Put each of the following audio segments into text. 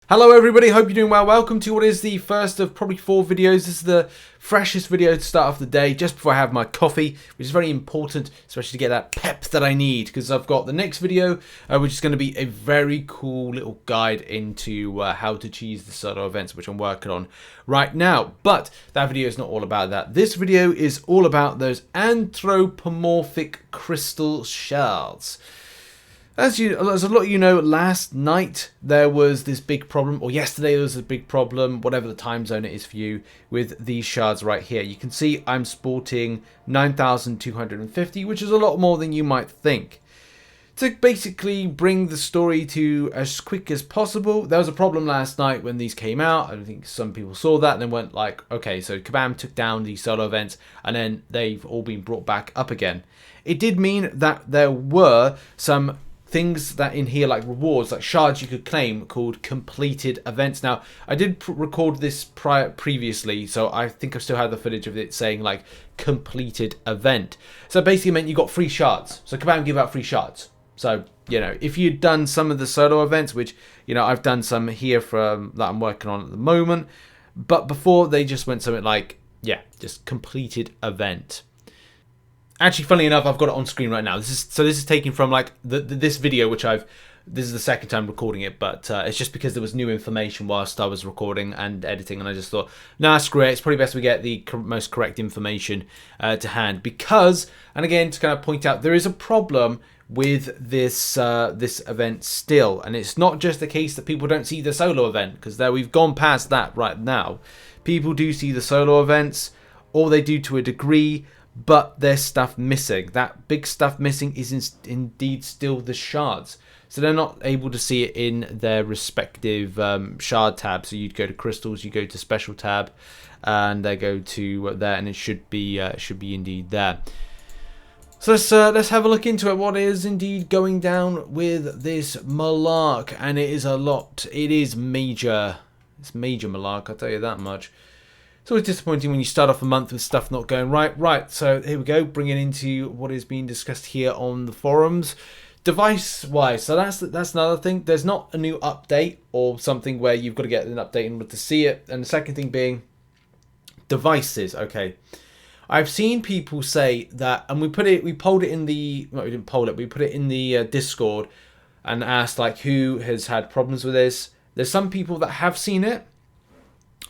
Hello everybody, hope you're doing well. Welcome to what is the first of probably 4 videos. This is the freshest video to start off the day, just before I have my coffee, which is very important, especially to get that pep that I need, because I've got the next video, which is going to be a very cool little guide into how to cheese the solo events, which I'm working on right now. But that video is not all about that. This video is all about those anthropomorphic crystal shards. As a lot of you know, last night there was this big problem, or yesterday there was a big problem, whatever the time zone it is for you, with these shards right here. You can see I'm sporting 9,250, which is a lot more than you might think. To basically bring the story to as quick as possible, there was a problem last night when these came out. I think some people saw that and then went like, okay, so Kabam took down these solo events and then they've all been brought back up again. It did mean that there were some things that in here, like rewards, like shards you could claim, called completed events. Now, I did record this previously, so I think I still have the footage of it saying like completed event. So basically meant you got free shards. So Kabam give out free shards. So, you know, if you'd done some of the solo events, which, you know, I've done some here from that I'm working on at the moment, but before they just went something like, yeah, just completed event. Actually, funnily enough, I've got it on screen right now. This is taken from like this video, which this is the second time recording it, but it's just because there was new information whilst I was recording and editing, and I just thought, nah, screw it. It's probably best we get the most correct information to hand, because, and again, to kind of point out, there is a problem with this this event still, and it's not just the case that people don't see the solo event, because there we've gone past that right now. People do see the solo events, or they do to a degree, but there's stuff missing. That big stuff missing is indeed still the shards. So they're not able to see it in their respective shard tabs. So you'd go to crystals, you go to special tab, and they go to there, and it should be indeed there. So let's have a look into it. What is indeed going down with this malark? And it is a lot. It is major. It's major malark, I'll tell you that much. It's always disappointing when you start off a month with stuff not going right. Right, so here we go, bringing into what is being discussed here on the forums. Device-wise, so that's another thing. There's not a new update or something where you've got to get an update in order to see it. And the second thing being devices. Okay, I've seen people say that, and we polled it in the, well, we didn't poll it, we put it in the Discord and asked like who has had problems with this. There's some people that have seen it,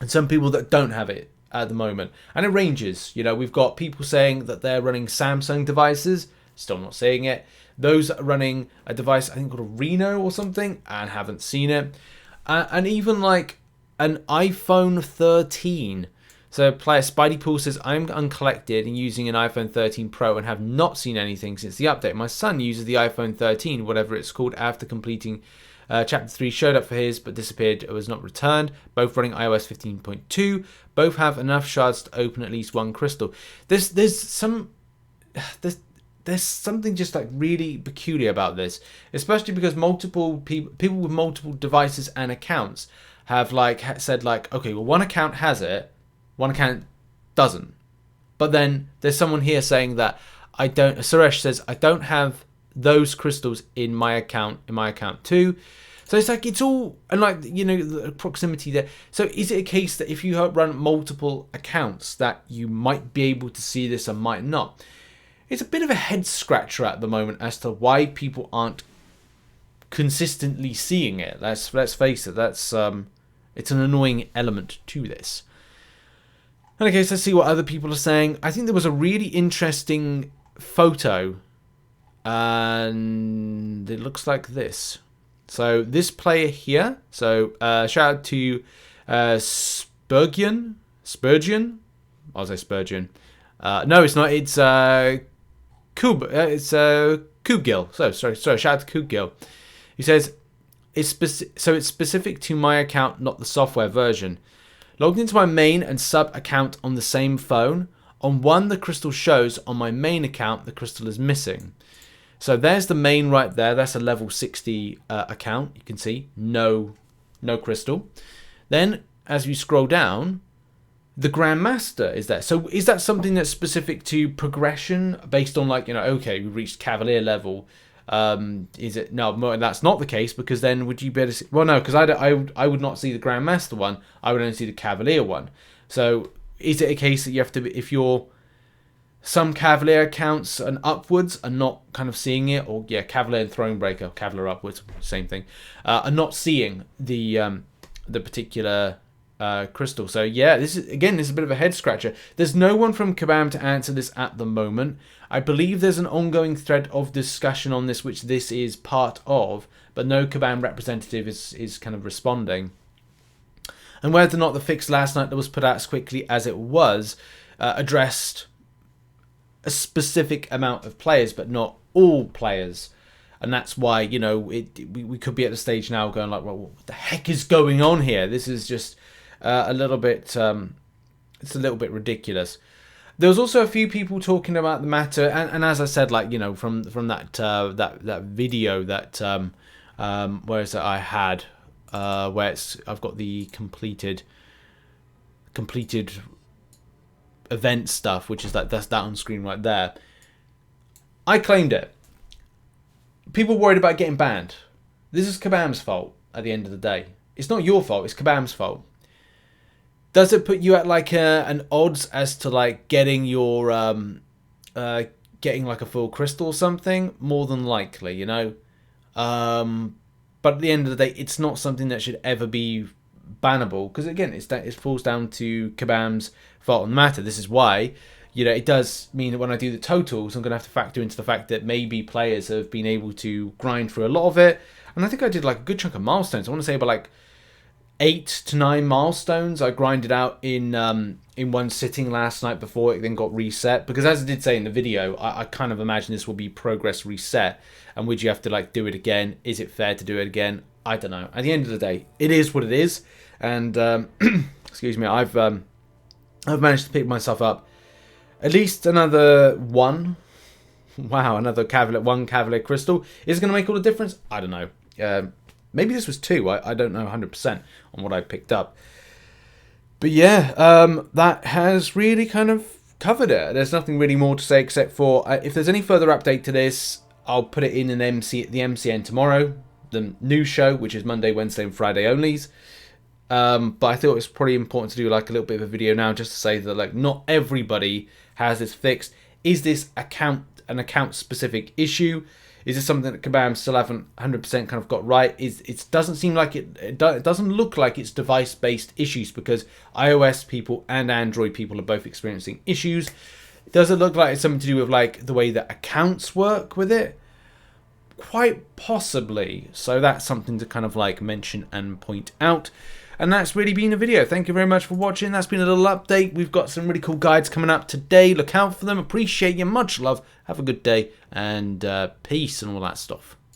and some people that don't have it at the moment. And it ranges. You know, we've got people saying that they're running Samsung devices, still not seeing it. Those that are running a device, I think called a Reno or something, and haven't seen it. And even like an iPhone 13. So player Spidey Pool says, I'm uncollected and using an iPhone 13 Pro and have not seen anything since the update. My son uses the iPhone 13, whatever it's called, after completing Chapter 3 showed up for his, but disappeared. It was not returned. Both running iOS 15.2. Both have enough shards to open at least one crystal. There's something just like really peculiar about this, especially because multiple people with multiple devices and accounts have like said like, okay, well, one account has it, one account doesn't. But then there's someone here saying that I don't. Suresh says I don't have those crystals in my account too. So it's like, it's all, and like, you know, the proximity there. So is it a case that if you run multiple accounts that you might be able to see this and might not? It's a bit of a head scratcher at the moment as to why people aren't consistently seeing it. Let's face it, that's it's an annoying element to this. And okay, so let's see what other people are saying. I think there was a really interesting photo, and it looks like this. So this player here, so shout out to Spurgeon. I'll say Spurgeon. No, it's not. It's Kubgil. So sorry. Shout out to Kubgil. He says it's specific to my account, not the software version. Logged into my main and sub account on the same phone. On one, the crystal shows. On my main account, the crystal is missing. So there's the main right there. That's a level 60 account. You can see no crystal. Then as you scroll down, the Grandmaster is there. So is that something that's specific to progression based on like, you know, okay, we reached Cavalier level. Is it? No, that's not the case, because then would you be able to see, well, no, because I would not see the Grandmaster one. I would only see the Cavalier one. So is it a case that you have to, if you're some Cavalier accounts and upwards are not kind of seeing it, or yeah, Cavalier and Thronebreaker, Cavalier upwards, same thing, are not seeing the particular crystal. So yeah, this is a bit of a head scratcher. There's no one from Kabam to answer this at the moment. I believe there's an ongoing thread of discussion on this, which this is part of, but no Kabam representative is kind of responding. And whether or not the fix last night that was put out as quickly as it was addressed a specific amount of players, but not all players. And that's why, you know, we could be at the stage now going like, well, what the heck is going on here? This is just a little bit, it's a little bit ridiculous. There was also a few people talking about the matter, and as I said, like, you know, from that that video that where is it I had, where I've got the completed event stuff, which is that's that on screen right there. I claimed it. People worried about getting banned. This is Kabam's fault at the end of the day. It's not your fault, it's Kabam's fault. Does it put you at like an odds as to like getting your getting like a full crystal or something? More than likely, you know. But at the end of the day, it's not something that should ever be bannable, because again, it falls down to Kabam's fault on the matter. This is why, you know, it does mean that when I do the totals, I'm going to have to factor into the fact that maybe players have been able to grind through a lot of it. And I think I did like a good chunk of milestones. I want to say about like 8 to 9 milestones I grinded out in one sitting last night before it then got reset. Because as I did say in the video, I kind of imagine this will be progress reset. And would you have to like do it again? Is it fair to do it again? I don't know. At the end of the day, it is what it is. And excuse me, I've managed to pick myself up at least another one. Wow, another Cavalier Crystal. Is it going to make all the difference? I don't know. Maybe this was 2. I don't know 100% on what I picked up. But yeah, that has really kind of covered it. There's nothing really more to say except for if there's any further update to this, I'll put it in the MCN tomorrow. The new show, which is Monday, Wednesday, and Friday onlys. But I thought it was probably important to do like a little bit of a video now, just to say that like not everybody has this fixed. Is this an account specific issue? Is this something that Kabam still haven't 100% kind of got right? It doesn't seem like it doesn't look like it's device based issues, because iOS people and Android people are both experiencing issues. Does it look like it's something to do with like the way that accounts work with it? Quite possibly. So that's something to kind of like mention and point out. And that's really been a video. Thank you very much for watching. That's been a little update. We've got some really cool guides coming up today. Look out for them. Appreciate you. Much love. Have a good day. And peace and all that stuff.